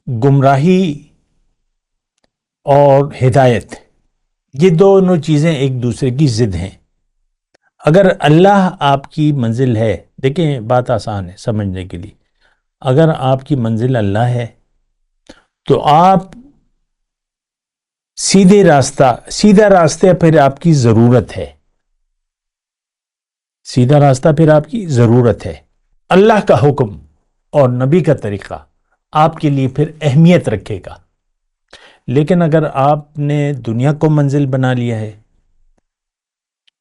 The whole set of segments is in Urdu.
گمراہی اور ہدایت، یہ دونوں چیزیں ایک دوسرے کی ضد ہیں۔ اگر اللہ آپ کی منزل ہے، دیکھیں بات آسان ہے سمجھنے کے لیے، اگر آپ کی منزل اللہ ہے تو آپ سیدھا راستہ پھر آپ کی ضرورت ہے، سیدھا راستہ پھر آپ کی ضرورت ہے۔ اللہ کا حکم اور نبی کا طریقہ آپ کے لیے پھر اہمیت رکھے گا۔ لیکن اگر آپ نے دنیا کو منزل بنا لیا ہے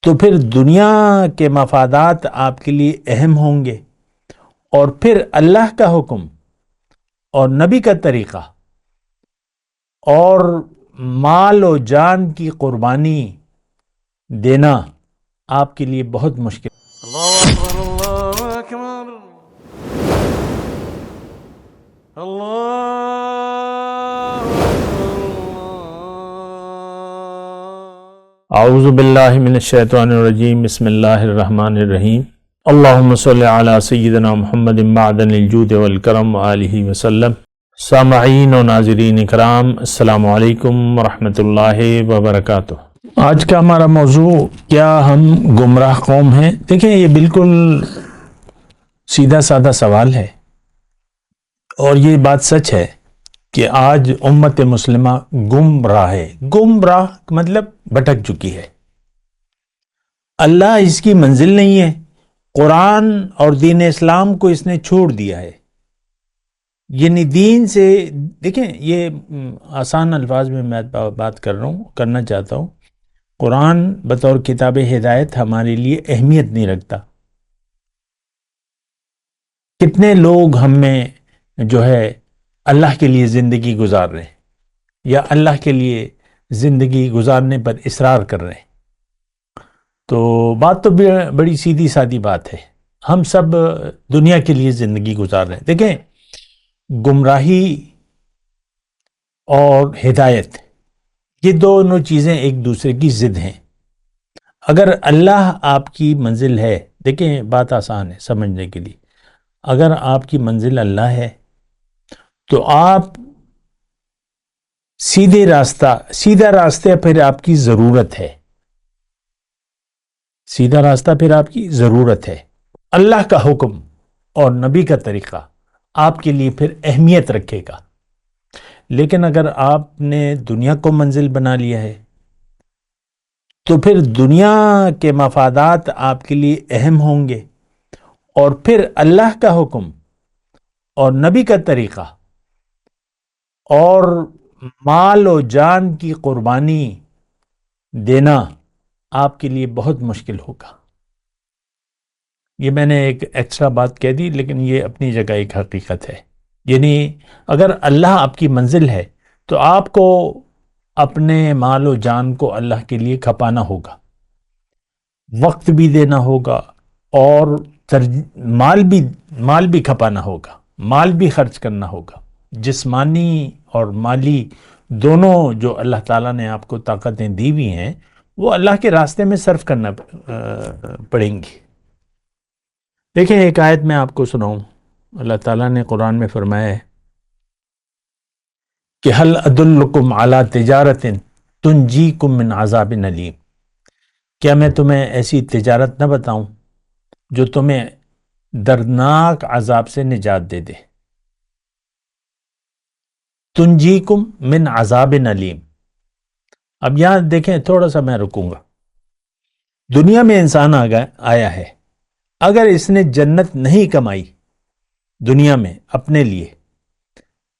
تو پھر دنیا کے مفادات آپ کے لیے اہم ہوں گے، اور پھر اللہ کا حکم اور نبی کا طریقہ اور مال و جان کی قربانی دینا آپ کے لیے بہت مشکل۔ اللہ اکبر اللہ اکبر اللہ اعوذ باللہ من الشیطان الرجیم، بسم اللہ الرحمن الرحیم۔ اللہم صلی علی سیدنا محمد معدن الجود والکرم وآلہ وسلم۔ سامعین و ناظرین اکرام، السلام علیکم ورحمۃ اللہ وبرکاتہ۔ آج کا ہمارا موضوع، کیا ہم گمراہ قوم ہیں؟ دیکھیں یہ بالکل سیدھا سادہ سوال ہے، اور یہ بات سچ ہے کہ آج امت مسلمہ گمراہ ہے۔ گمراہ مطلب بھٹک چکی ہے، اللہ اس کی منزل نہیں ہے، قرآن اور دین اسلام کو اس نے چھوڑ دیا ہے۔ یعنی دین سے، دیکھیں یہ آسان الفاظ میں بات کرنا چاہتا ہوں۔ قرآن بطور کتاب ہدایت ہمارے لیے اہمیت نہیں رکھتا۔ کتنے لوگ ہم میں جو ہے اللہ کے لیے زندگی گزار رہے ہیں، یا اللہ کے لیے زندگی گزارنے پر اصرار کر رہے ہیں۔ تو بات تو بڑی سیدھی سادی بات ہے، ہم سب دنیا کے لیے زندگی گزار رہے ہیں۔ دیکھیں گمراہی اور ہدایت، یہ دونوں چیزیں ایک دوسرے کی ضد ہیں۔ اگر اللہ آپ کی منزل ہے، دیکھیں بات آسان ہے سمجھنے کے لیے، اگر آپ کی منزل اللہ ہے تو آپ سیدھا راستہ پھر آپ کی ضرورت ہے، سیدھا راستہ پھر آپ کی ضرورت ہے۔ اللہ کا حکم اور نبی کا طریقہ آپ کے لیے پھر اہمیت رکھے گا۔ لیکن اگر آپ نے دنیا کو منزل بنا لیا ہے تو پھر دنیا کے مفادات آپ کے لیے اہم ہوں گے، اور پھر اللہ کا حکم اور نبی کا طریقہ اور مال و جان کی قربانی دینا آپ کے لیے بہت مشکل ہوگا۔ یہ میں نے ایک ایکسٹرا بات کہہ دی، لیکن یہ اپنی جگہ ایک حقیقت ہے۔ یعنی اگر اللہ آپ کی منزل ہے تو آپ کو اپنے مال و جان کو اللہ کے لیے کھپانا ہوگا، وقت بھی دینا ہوگا، اور مال بھی کھپانا ہوگا، مال بھی خرچ کرنا ہوگا، جسمانی اور مالی دونوں جو اللہ تعالیٰ نے آپ کو طاقتیں دی ہوئی ہیں وہ اللہ کے راستے میں صرف کرنا پڑیں گی۔ دیکھیں ایک آیت میں آپ کو سناؤں، اللہ تعالیٰ نے قرآن میں فرمایا ہے کہ هل ادلکم علی تجارت تنجیکم من عذاب علیم، کیا میں تمہیں ایسی تجارت نہ بتاؤں جو تمہیں دردناک عذاب سے نجات دے دے۔ تنجیکم من عذاب علیم، اب یہاں دیکھیں تھوڑا سا میں رکوں گا۔ دنیا میں انسان آیا ہے، اگر اس نے جنت نہیں کمائی دنیا میں اپنے لیے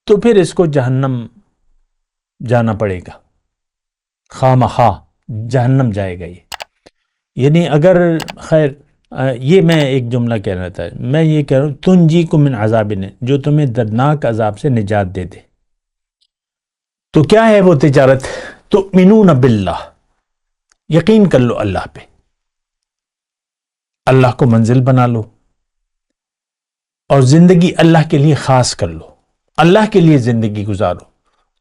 تو پھر اس کو جہنم جانا پڑے گا، خواہ جہنم جائے گا یہ۔ یعنی اگر خیر یہ میں ایک جملہ کہہ رہا تھا، میں یہ کہہ رہا ہوں تنجیکم من عذاب نے، جو تمہیں دردناک عذاب سے نجات دے دے۔ تو کیا ہے وہ تجارت؟ تؤمنون باللہ، یقین کر لو اللہ پہ، اللہ کو منزل بنا لو، اور زندگی اللہ کے لیے خاص کر لو، اللہ کے لیے زندگی گزارو۔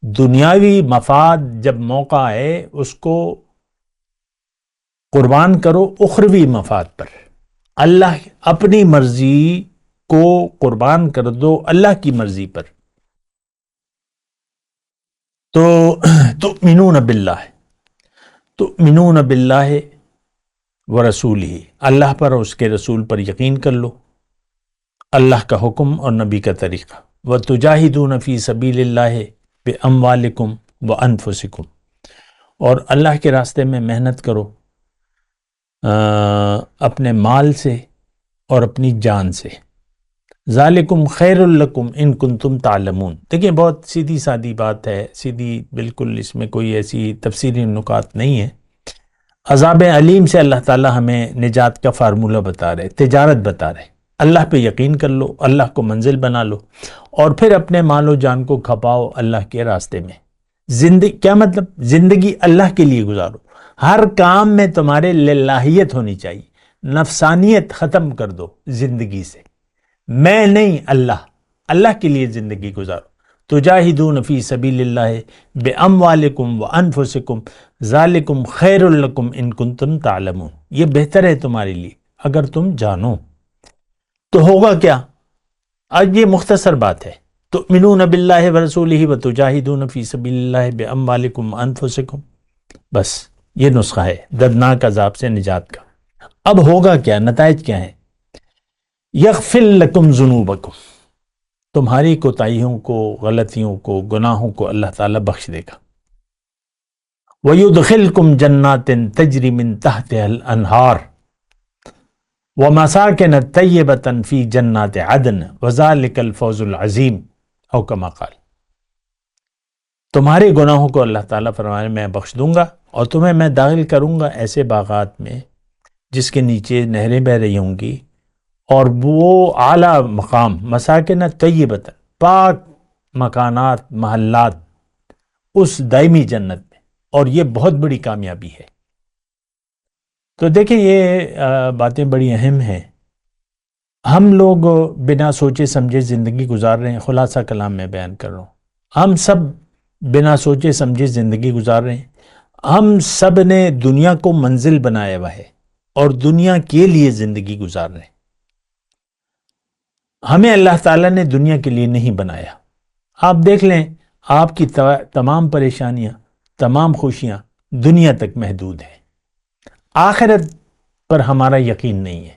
دنیاوی مفاد جب موقع آئے اس کو قربان کرو اخروی مفاد پر، اللہ اپنی مرضی کو قربان کر دو اللہ کی مرضی پر۔ تو تؤمنون باللہ ورسولہ، اللہ پر اور اس کے رسول پر یقین کر لو، اللہ کا حکم اور نبی کا طریقہ۔ وتجاہدون فی سبیل اللہ باموالکم وانفسکم، اور اللہ کے راستے میں محنت کرو اپنے مال سے اور اپنی جان سے۔ ذالکم خیر لکم ان کنتم تعلمون۔ دیکھیں بہت سیدھی سادی بات ہے، سیدھی بالکل، اس میں کوئی ایسی تفصیلی نکات نہیں ہے۔ عذاب علیم سے اللہ تعالی ہمیں نجات کا فارمولہ بتا رہے، تجارت بتا رہے۔ اللہ پہ یقین کر لو، اللہ کو منزل بنا لو، اور پھر اپنے مال و جان کو کھپاؤ اللہ کے راستے میں۔ کیا مطلب؟ زندگی اللہ کے لیے گزارو، ہر کام میں تمہارے للہیت ہونی چاہیے، نفسانیت ختم کر دو زندگی سے، میں نہیں اللہ کے لیے زندگی گزارو۔ تجاہدون فی سبیل اللہ باموالکم وانفسکم ذالکم خیر لکم ان کنتم تعلمون، یہ بہتر ہے تمہارے لیے اگر تم جانو۔ تو ہوگا کیا؟ آج یہ مختصر بات ہے، تؤمنون باللہ ورسولہ وتجاہدون فی سبیل اللہ باموالکم وانفسکم، بس یہ نسخہ ہے دردناک عذاب سے نجات کا۔ اب ہوگا کیا؟ نتائج کیا ہیں؟ یغفر لکم ذنوبکم، تمہاری کوتاہیوں کو، غلطیوں کو، گناہوں کو اللہ تعالیٰ بخش دے گا۔ وَيُدْخِلْكُمْ جَنَّاتٍ تَجْرِي مِن تَحْتِهَا الْأَنْهَارُ وَمَسَاكِنَ طَيِّبَةً فِي جَنَّاتِ عَدْنٍ وَذَلِكَ الْفَوْزُ الْعَظِيمُ او کما قال۔ تمہارے گناہوں کو اللہ تعالیٰ فرمانے میں بخش دوں گا، اور تمہیں میں داخل کروں گا ایسے باغات میں جس کے نیچے نہریں بہہ رہی ہوں گی، اور وہ اعلیٰ مقام، مساکن طیبۃ، پاک مکانات، محلات، اس دائمی جنت میں، اور یہ بہت بڑی کامیابی ہے۔ تو دیکھیں یہ باتیں بڑی اہم ہیں۔ ہم لوگ بنا سوچے سمجھے زندگی گزار رہے ہیں، خلاصہ کلام میں بیان کر رہا ہوں، ہم سب بنا سوچے سمجھے زندگی گزار رہے ہیں۔ ہم سب نے دنیا کو منزل بنایا ہوا ہے اور دنیا کے لیے زندگی گزار رہے ہیں۔ ہمیں اللہ تعالیٰ نے دنیا کے لیے نہیں بنایا۔ آپ دیکھ لیں، آپ کی تمام پریشانیاں، تمام خوشیاں دنیا تک محدود ہیں، آخرت پر ہمارا یقین نہیں ہے،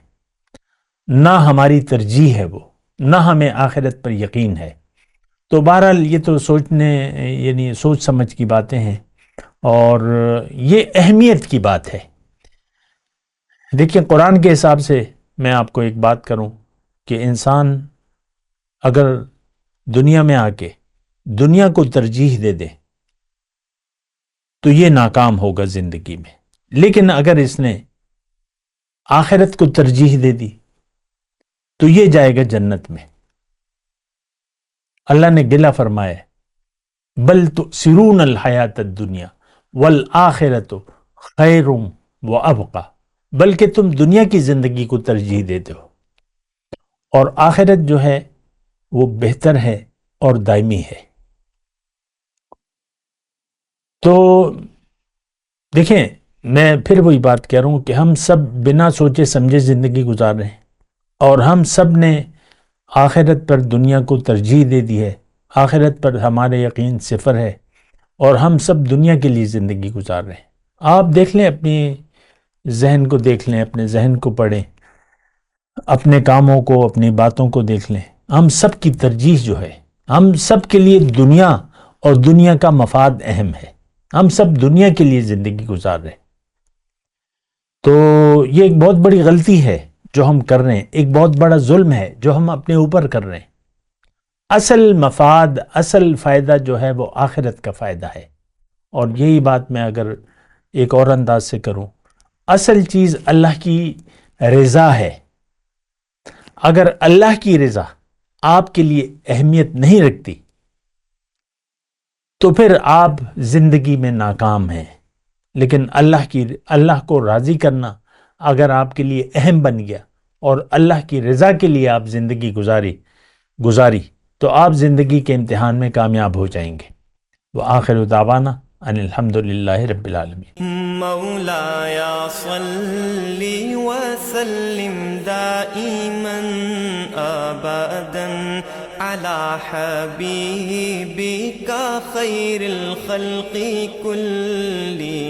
نہ ہماری ترجیح ہے وہ، نہ ہمیں آخرت پر یقین ہے۔ تو بہرحال یہ تو یعنی سوچ سمجھ کی باتیں ہیں، اور یہ اہمیت کی بات ہے۔ دیکھیں قرآن کے حساب سے میں آپ کو ایک بات کروں کہ انسان اگر دنیا میں آ کے دنیا کو ترجیح دے دے تو یہ ناکام ہوگا زندگی میں، لیکن اگر اس نے آخرت کو ترجیح دے دی تو یہ جائے گا جنت میں۔ اللہ نے گلہ فرمایا، بل تؤثرون الحیات الدنیا والآخرۃ خیر وابقی، بلکہ تم دنیا کی زندگی کو ترجیح دیتے ہو، اور آخرت جو ہے وہ بہتر ہے اور دائمی ہے۔ تو دیکھیں میں پھر وہی بات کہہ رہا ہوں کہ ہم سب بنا سوچے سمجھے زندگی گزار رہے ہیں، اور ہم سب نے آخرت پر دنیا کو ترجیح دے دی ہے، آخرت پر ہمارے یقین صفر ہے، اور ہم سب دنیا کے لیے زندگی گزار رہے ہیں۔ آپ دیکھ لیں، اپنی ذہن کو دیکھ لیں، اپنے ذہن کو پڑھیں، اپنے کاموں کو، اپنی باتوں کو دیکھ لیں۔ ہم سب کی ترجیح جو ہے، ہم سب کے لیے دنیا اور دنیا کا مفاد اہم ہے، ہم سب دنیا کے لیے زندگی گزار رہے ہیں۔ تو یہ ایک بہت بڑی غلطی ہے جو ہم کر رہے ہیں، ایک بہت بڑا ظلم ہے جو ہم اپنے اوپر کر رہے ہیں۔ اصل مفاد، اصل فائدہ جو ہے وہ آخرت کا فائدہ ہے، اور یہی بات میں اگر ایک اور انداز سے کروں، اصل چیز اللہ کی رضا ہے۔ اگر اللہ کی رضا آپ کے لیے اہمیت نہیں رکھتی تو پھر آپ زندگی میں ناکام ہیں، لیکن اللہ کو راضی کرنا اگر آپ کے لیے اہم بن گیا اور اللہ کی رضا کے لیے آپ زندگی گزاری تو آپ زندگی کے امتحان میں کامیاب ہو جائیں گے۔ وآخر دعوانا ان الحمدللہ رب العالمین۔ مولایا صلی وسلم دائما ابدا على حبيبك خير الخلق كلهم